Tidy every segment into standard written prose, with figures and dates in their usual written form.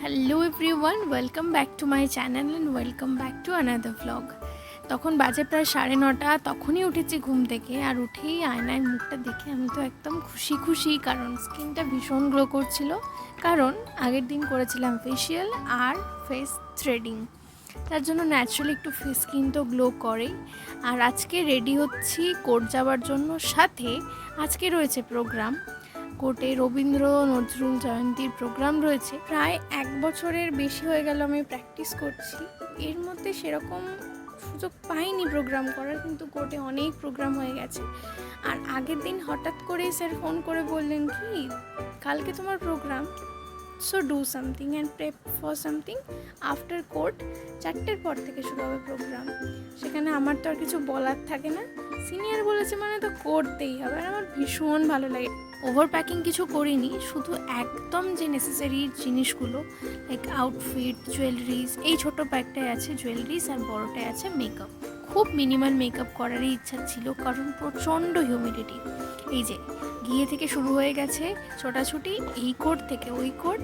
Hello everyone, welcome back to my channel and welcome back to another vlog. তখন বাজে প্রায় 9:30, তখনই উঠেছি ঘুম থেকে। আর উঠেই আয়নায় মুখটা দেখে আমি তো একদম খুশি খুশি, কারণ স্কিনটা ভীষণ গ্লো করছিল। কারণ আগের দিন করেছিলাম ফেসিয়াল আর ফেস থ্রেডিং, তার জন্য ন্যাচারালি একটু ফেস স্কিন তো গ্লো করেই। আর আজকে রেডি হচ্ছি কোর্ট যাওয়ার জন্য, সাথে আজকে রয়েছে প্রোগ্রাম। কোর্টে রবীন্দ্র নজরুল জয়ন্তীর প্রোগ্রাম রয়েছে। প্রায় 1 বছরের বেশি হয়ে গেল আমি প্র্যাকটিস করছি, এর মধ্যে সেরকম সুযোগ পাইনি প্রোগ্রাম করার, কিন্তু কোর্টে অনেক প্রোগ্রাম হয়ে গেছে। আর আগের দিন হঠাৎ করেই স্যার ফোন করে বললেন কি, কালকে তোমার program, so do something and prep for something after court. 4টের পর থেকে শুরু হবে প্রোগ্রাম। সেখানে আমার তো আর কিছু বলার থাকে না, সিনিয়র বলেছে মানে তো করতেই হবে। আর আমার ভীষণ ভালো লাগে। ওভার প্যাকিং কিছু করিনি, শুধু একদম যে নেসেসারি জিনিসগুলো লাইক আউটফিট, জুয়েলারিজ, এই ছোটো ব্যাগটায় আছে জুয়েলারিজ আর বড়টায় আছে মেকআপ। খুব মিনিমাল মেকআপ করারই ইচ্ছা ছিল, কারণ প্রচণ্ড হিউমিডিটি। এই যে গিয়ে থেকে শুরু হয়ে গেছে ছোটাছুটি, এই কোর্ট থেকে ওই কোর্ট,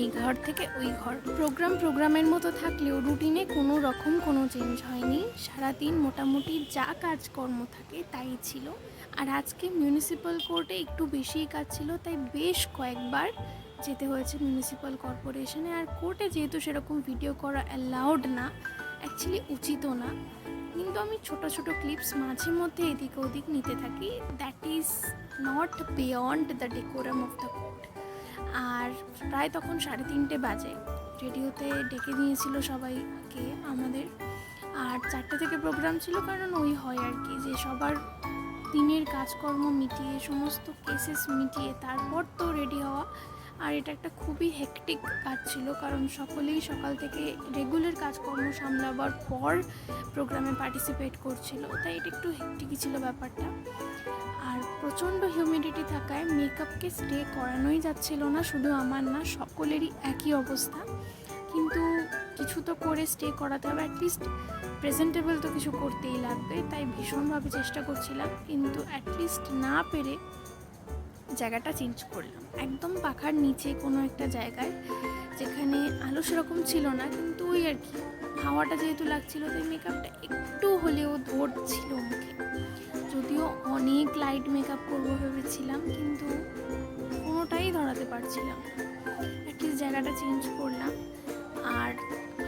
এই ঘর থেকে ওই ঘর। প্রোগ্রামের মতো থাকলেও রুটিনে কোনো রকম কোনো চেঞ্জ হয়নি। সারাদিন মোটামুটি যা কাজকর্ম থাকে তাই ছিল। আর আজকে মিউনিসিপ্যাল কোর্টে একটু বেশিই কাজ ছিল, তাই বেশ কয়েকবার যেতে হয়েছে মিউনিসিপ্যাল কর্পোরেশনে। আর কোর্টে যেহেতু সেরকম ভিডিও করা অ্যালাউড না, অ্যাকচুয়ালি উচিতও না, কিন্তু আমি ছোট ছোট ক্লিপস মাঝে মধ্যে এদিক ওদিক নিতে থাকি। That is not beyond the decorum of the court. আর প্রায় তখন 3:30 বাজে। রেডিওতে ডেকে নিয়েছিল সবাইকে আমাদের। আর 4টে থেকে প্রোগ্রাম ছিল, কারণ ওই হয় আর কি, যে সবার দিনের কাজকর্ম মিটিয়ে, সমস্ত কেসেস মিটিয়ে তারপর তো রেডি হওয়া। আর এটা একটা খুবই হেকটিক কাজ ছিল, কারণ সকলেই সকাল থেকে রেগুলার কাজকর্ম সামলাবার পর প্রোগ্রামে পার্টিসিপেট করছিল, তাই এটা একটু হেকটিকই ছিল ব্যাপারটা। আর প্রচণ্ড হিউমিডিটি থাকায় মেকআপকে স্টে করানোই যাচ্ছিল না, শুধু আমার না, সকলেরই একই অবস্থা। কিন্তু কিছু তো করে স্টে করাতে হবে, অ্যাটলিস্ট প্রেজেন্টেবল তো কিছু করতেই লাগবে। তাই ভীষণভাবে চেষ্টা করছিলাম, কিন্তু অ্যাটলিস্ট না পেরে জায়গাটা চেঞ্জ করলাম একদম পাখার নিচে কোনো একটা জায়গায়, যেখানে আলো সেরকম ছিল না, কিন্তু ওই আর কি হাওয়াটা যেহেতু লাগছিল, তাই মেকআপটা একটু হলেও ধরছিল মুখে। যদিও অনেক লাইট মেকআপ করবো ভেবেছিলাম, কিন্তু কোনোটাই ধরাতে পারছিলাম না। অ্যাটলিস্ট জায়গাটা চেঞ্জ করলাম। আর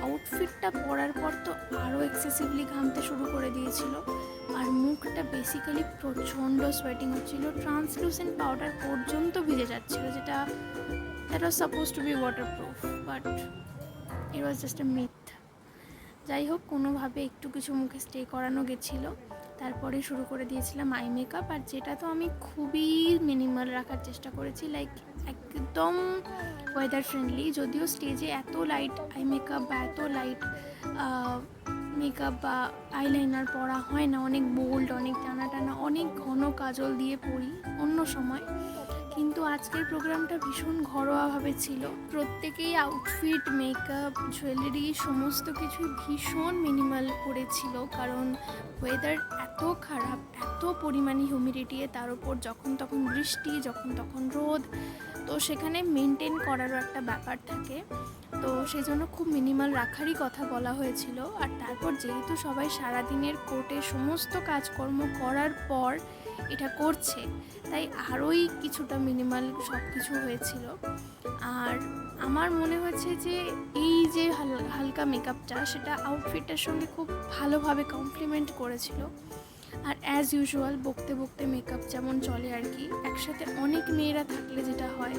আউটফিটটা পরার পর তো আরও এক্সেসিভলি ঘামতে শুরু করে দিয়েছিল। আর মুখটা বেসিক্যালি প্রচণ্ড সোয়েটিং হচ্ছিল, ট্রান্সলুসেন্ট পাউডার পর্যন্ত ভিজে যাচ্ছিল, যেটা that was suppose to be waterproof, but it was just a myth. যাই হোক, কোনোভাবে একটু কিছু মুখে স্টে করানো গেছিলো। তারপরে শুরু করে দিয়েছিলাম আই মেকআপ, আর যেটা তো আমি খুবই মিনিমাল রাখার চেষ্টা করেছি, লাইক একদম ওয়েদার ফ্রেন্ডলি। যদিও স্টেজে এত লাইট আই মেকআপ বা এত লাইট মেকআপ বা আইলাইনার পরা হয় না, অনেক বোল্ড, অনেক টানা টানা, অনেক ঘন কাজল দিয়ে পরি অন্য সময়, কিন্তু আজকের প্রোগ্রামটা ভীষণ ঘরোয়াভাবে ছিল। প্রত্যেকেই আউটফিট, মেকআপ, জুয়েলারি সমস্ত কিছু ভীষণ মিনিমাল করেছিল, কারণ ওয়েদার এত খারাপ, এত পরিমাণে হিউমিডিটি, তার উপর যখন তখন বৃষ্টি, যখন তখন রোদ, তো সেখানে মেনটেন করারও একটা ব্যাপার থাকে। তো সেই জন্য খুব মিনিমাল রাখারই কথা বলা হয়েছিল। আর তারপর যেহেতু সবাই সারাদিনের কোর্টে সমস্ত কাজকর্ম করার পর এটা করছে, তাই আরোই কিছুটা মিনিমাল সব কিছু হয়েছিল। আর আমার মনে হয়েছে যে এই যে হালকা মেকআপটা, সেটা আউটফিটের সঙ্গে খুব ভালোভাবে কমপ্লিমেন্ট করেছিল। আর অ্যাজ ইউজুয়াল বকতে বকতে মেকআপ যেমন চলে আর কি, একসাথে অনেক মেয়েরা থাকলে যেটা হয়,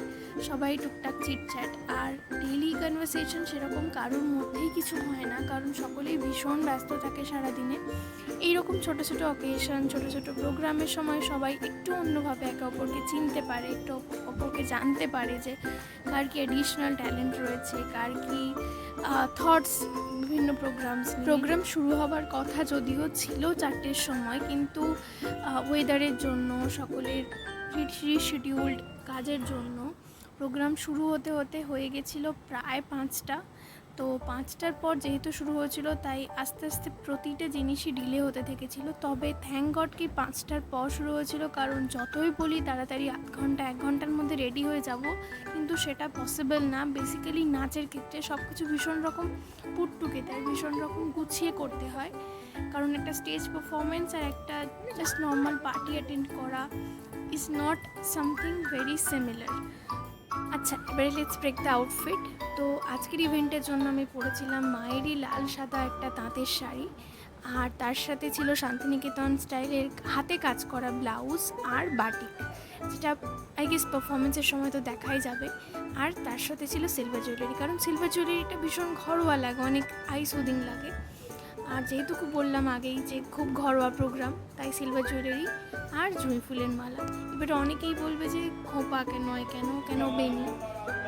সবাই টুকটাক চিটচ্যাট। আর ডেইলি কনভারসেশন সেরকম কারোর মধ্যেই কিছু হয় না, কারণ সকলেই ভীষণ ব্যস্ত থাকে সারাদিনে। এইরকম ছোটো ছোটো অকেশন, ছোটো ছোটো প্রোগ্রামের সময় সবাই একটু অন্যভাবে একে অপরকে চিনতে পারে, একটু অপরকে জানতে পারে যে কার কি অ্যাডিশনাল ট্যালেন্ট রয়েছে, কার কি থটস বিভিন্ন প্রোগ্রাম শুরু হবার কথা যদিও ছিল 4টের সময়, কিন্তু ওয়েদারের জন্য, সকলের রিশিডিউলড কাজের জন্য প্রোগ্রাম শুরু হতে হতে হয়ে গেছিলো প্রায় 5টা। তো 5টার পর যেহেতু শুরু হয়েছিল তাই আস্তে আস্তে প্রতিটা জিনিসই ডিলে হতে থেকেছিল। তবে থ্যাঙ্ক গড কি 5টার পর শুরু হয়েছিল, কারণ যতই বলি তাড়াতাড়ি আধ ঘন্টা 1 ঘন্টার মধ্যে রেডি হয়ে যাব, কিন্তু সেটা পসিবল না। বেসিক্যালি নাচের ক্ষেত্রে সব কিছু ভীষণ রকম পুট টুগেদার, ভীষণ রকম গুছিয়ে করতে হয়, কারণ একটা স্টেজ পারফরমেন্স আর একটা জাস্ট নর্মাল পার্টি অ্যাটেন্ড করা is not something very similar. আচ্ছা, এবারে লেটস ব্রেক দ্য আউটফিট। তো আজকের ইভেন্টের জন্য আমি পরেছিলাম মায়েরই লাল সাদা একটা তাঁতের শাড়ি, আর তার সাথে ছিল শান্তিনিকেতন স্টাইলের হাতে কাজ করা ব্লাউজ আর বাটিক, যেটা আই গেস পারফরমেন্সের সময় তো দেখাই যাবে। আর তার সাথে ছিল সিলভার জুয়েলারি, কারণ সিলভার জুয়েলারিটা ভীষণ ঘরোয়া লাগে, অনেক আই সুদিং লাগে। আর যেহেতু খুব বললাম আগেই যে খুব ঘরোয়া প্রোগ্রাম, তাই সিলভার জুয়েলারি আর জুঁই ফুলের মালা। এবারে অনেকেই বলবে যে খোঁপা কেন কেন কেন বেনি।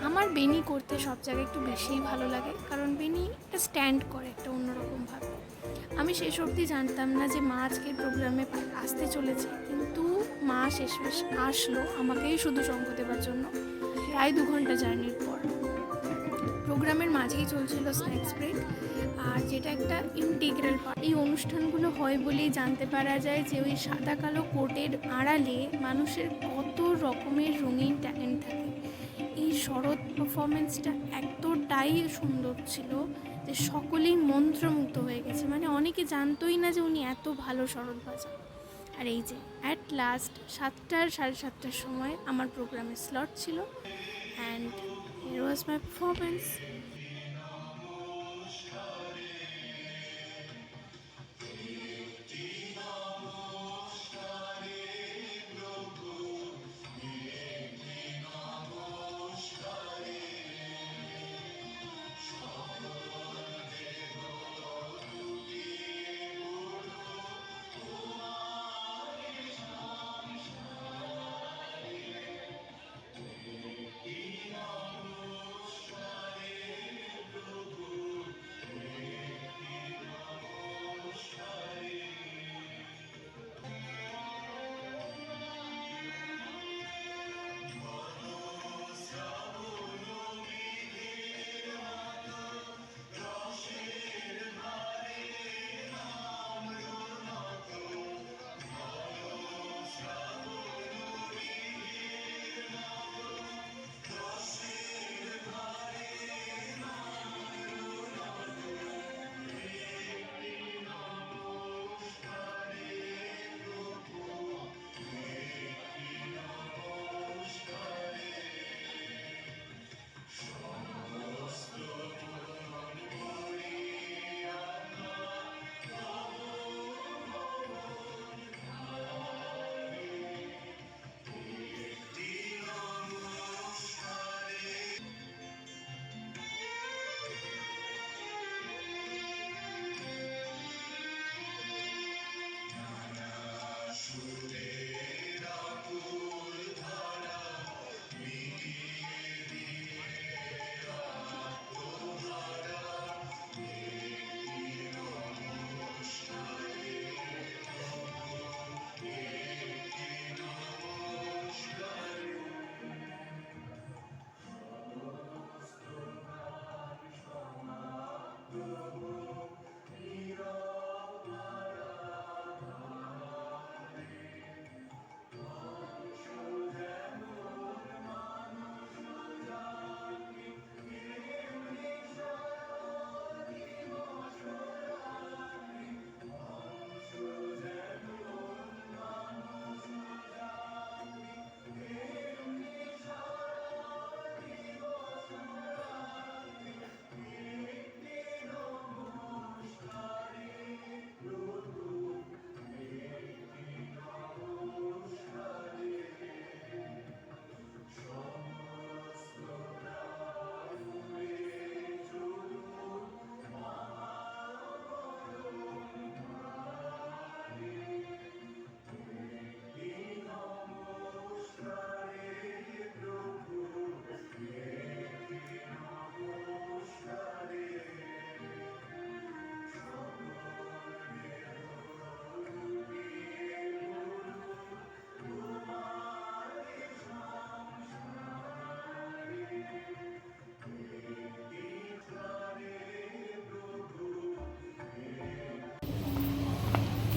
আমার বেনি করতে সব জায়গায় একটু বেশিই ভালো লাগে, কারণ বেনি একটা স্ট্যান্ড করে একটা অন্যরকমভাবে। আমি শেষ অবধি জানতাম না যে মা আজকের প্রোগ্রামে আসতে চলেছে, কিন্তু মা শেষমেশ আসলো আমাকেই শুধু সঙ্গ দেওয়ার জন্য, প্রায় 2 ঘন্টা জার্নির পর। প্রোগ্রামের মাঝেই চলছিল স্ন্যাক্স ব্রেক, আর যেটা একটা ইন্টিগ্রাল পার্ট। এই অনুষ্ঠানগুলো হয় বলেই জানতে পারা যায় যে ওই সাদা কালো কোটের আড়ালে মানুষের কত রকমের রঙিন ট্যালেন্ট থাকে। এই শরৎ পারফরমেন্সটা এতটাই সুন্দর ছিল যে সকলেই মন্ত্রমুগ্ধ হয়ে গেছে, মানে অনেকে জানতোই না যে উনি এত ভালো শরৎ বাজান। আর এই যে অ্যাট লাস্ট 7টার 7:30টার সময় আমার প্রোগ্রামের স্লট ছিল, and here was my performance.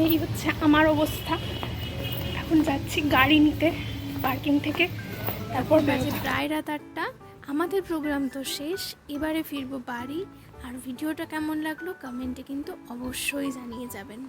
এই হচ্ছে আমার অবস্থা। এখন যাচ্ছি গাড়ি নিতে পার্কিং থেকে, তারপর বাজে প্রায় রাত 8টা। আমাদের প্রোগ্রাম তো শেষ, এবারে ফিরবো বাড়ি। আর ভিডিওটা কেমন লাগলো কমেন্টে কিন্তু অবশ্যই জানিয়ে যাবেন।